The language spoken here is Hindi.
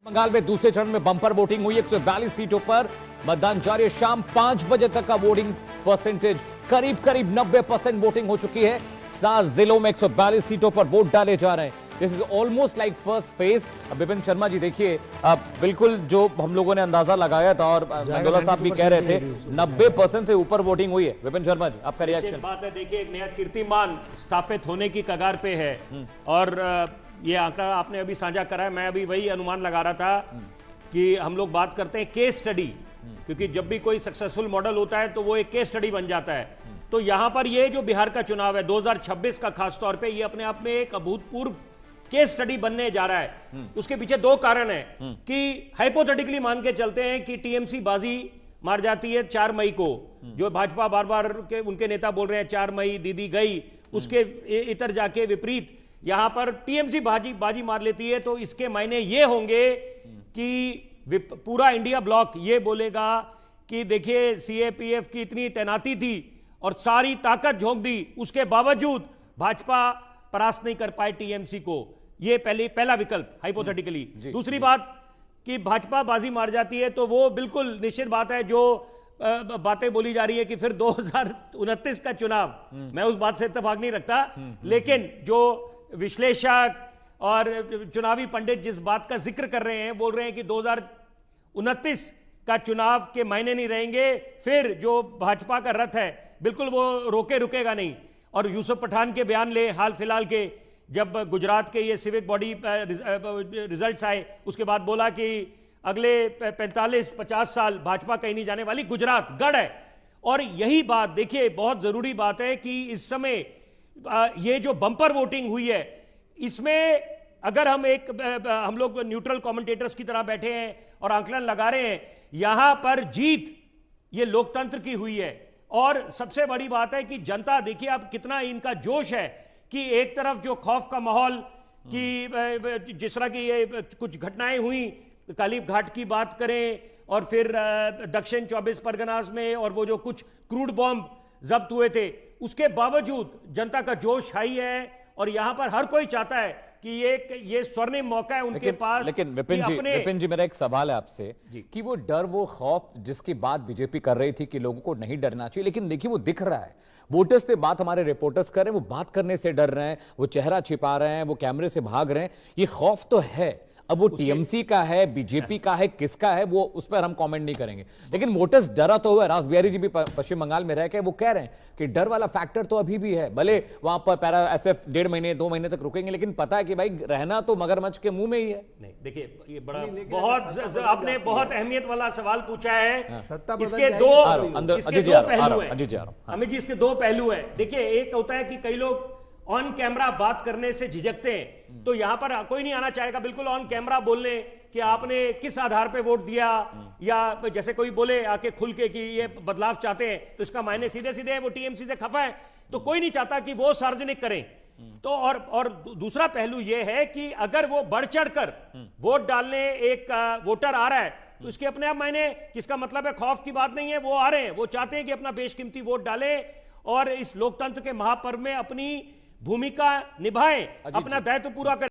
बंगाल में दूसरे चरण में बंपर वोटिंग हुई। 142 सीटों पर मतदान जारी है। शाम 5 बजे तक का वोटिंग परसेंटेज करीब 90% वोटिंग हो चुकी है। 7 जिलों में 142 सीटों पर वोट डाले जा रहे हैं। This is almost like first phase. Vipin Sharma ji देखिए, बिल्कुल जो हम लोगों ने अंदाजा लगाया था और मंडोला साहब भी कह रहे थे 90% से ऊपर वोटिंग हुई है। विपिन शर्मा जी, आपका रिएक्शन? बात है, देखिए एक नया कीर्तिमान स्थापित होने की कगार पे है और ये आंकड़ा आपने अभी साझा करा है। मैं अभी वही अनुमान लगा रहा था कि हम लोग बात करते हैं केस स्टडी, क्योंकि जब भी कोई सक्सेसफुल मॉडल होता है तो वो एक केस स्टडी बन जाता है। तो यहां पर ये जो बिहार का चुनाव है 2026 का, खासतौर पे ये अपने आप में एक अभूतपूर्व केस स्टडी बनने जा रहा है। उसके पीछे दो कारण हैं कि हाइपोथेटिकली मान के चलते हैं कि टीएमसी बाजी मार जाती है 4 मई को, जो भाजपा बार बार के उनके नेता बोल रहे हैं 4 मई दीदी गई, उसके इतर जाके विपरीत यहां पर टीएमसी बाजी मार लेती है, तो इसके मायने ये होंगे कि पूरा इंडिया ब्लॉक ये बोलेगा कि देखिए सीएपीएफ की इतनी तैनाती थी और सारी ताकत झोंक दी, उसके बावजूद भाजपा परास्त नहीं कर पाए टीएमसी को। ये पहला विकल्प हाइपोथेटिकली। दूसरी बात कि भाजपा बाजी मार जाती है तो वो बिल्कुल निश्चित बात है, जो बातें बोली जा रही है कि फिर 2029 का चुनाव, मैं उस बात से इत्तेफाक नहीं रखता, लेकिन जो विश्लेषक और चुनावी पंडित जिस बात का जिक्र कर रहे हैं, बोल रहे हैं कि 2029 का चुनाव के मायने नहीं रहेंगे, फिर जो भाजपा का रथ है बिल्कुल वो रुकेगा नहीं। और यूसुफ पठान के बयान ले हाल फिलहाल के, जब गुजरात के ये सिविक बॉडी रिजल्ट्स आए, उसके बाद बोला कि अगले 45-50 साल भाजपा कहीं नहीं जाने वाली, गुजरात गढ़ है। और यही बात देखिए बहुत जरूरी बात है कि इस समय ये जो बंपर वोटिंग हुई है, इसमें अगर हम लोग न्यूट्रल कमेंटेटर्स की तरह बैठे हैं और आंकलन लगा रहे हैं, यहां पर जीत ये लोकतंत्र की हुई है। और सबसे बड़ी बात है कि जनता, देखिए अब कितना इनका जोश है कि एक तरफ जो खौफ का माहौल कि जिस तरह की ये कुछ घटनाएं हुई, कालीब घाट की बात करें और फिर दक्षिण 24 परगनास में, और वो जो कुछ क्रूड बॉम्ब जब्त हुए थे, उसके बावजूद जनता का जोश हाई है। और यहां पर हर कोई चाहता है कि ये स्वर्णिम मौका है उनके पास। लेकिन विपिन जी मेरा एक सवाल है आपसे कि वो डर, वो खौफ जिसकी बात बीजेपी कर रही थी कि लोगों को नहीं डरना चाहिए, लेकिन देखिए वो दिख रहा है। वोटर्स से बात हमारे रिपोर्टर्स कर रहे हैं, वो बात करने से डर रहे हैं, वो चेहरा छिपा रहे हैं, वो कैमरे से भाग रहे हैं। ये खौफ तो है। अब वो टीएमसी का है, बीजेपी का है, किसका है, वो उस पर हम कमेंट नहीं करेंगे, लेकिन वोटर्स डरा तो हुआ। रास बिहारी जी भी पश्चिम बंगाल में रह के वो कह रहे हैं कि डर वाला फैक्टर तो अभी भी है। भले वहां पर पैरा एसएफ 1.5 महीने 2 महीने तक रुकेंगे, लेकिन पता है कि भाई रहना तो मगरमच्छ के मुंह में ही है। नहीं, देखिए ये बड़ा बहुत आपने बहुत अहमियत वाला सवाल पूछा है। इसके दो पहलू हैं अमित जी, इसके 2 पहलू हैं। देखिए एक होता है कि कई लोग ऑन कैमरा बात करने से झिझकते हैं, तो यहां पर कोई नहीं आना चाहेगा बिल्कुल ऑन कैमरा बोलने कि आपने किस आधार पे वोट दिया, या जैसे कोई बोले आके खुल के कि ये बदलाव चाहते हैं, तो इसका मायने सीधे वो टीएमसी से खफा है, तो कोई नहीं चाहता कि वो सार्वजनिक करें। तो और दूसरा पहलू ये है कि अगर वो बढ़ चढ़कर वोट डालने एक वोटर आ रहा है, तो इसके अपने आप मायने, किसका मतलब है खौफ की बात नहीं है, वो आ रहे हैं, वो चाहते हैं कि अपना बेशकीमती वोट डालें और इस लोकतंत्र के महापर्व में अपनी भूमिका निभाएं, अपना दायित्व पूरा करें।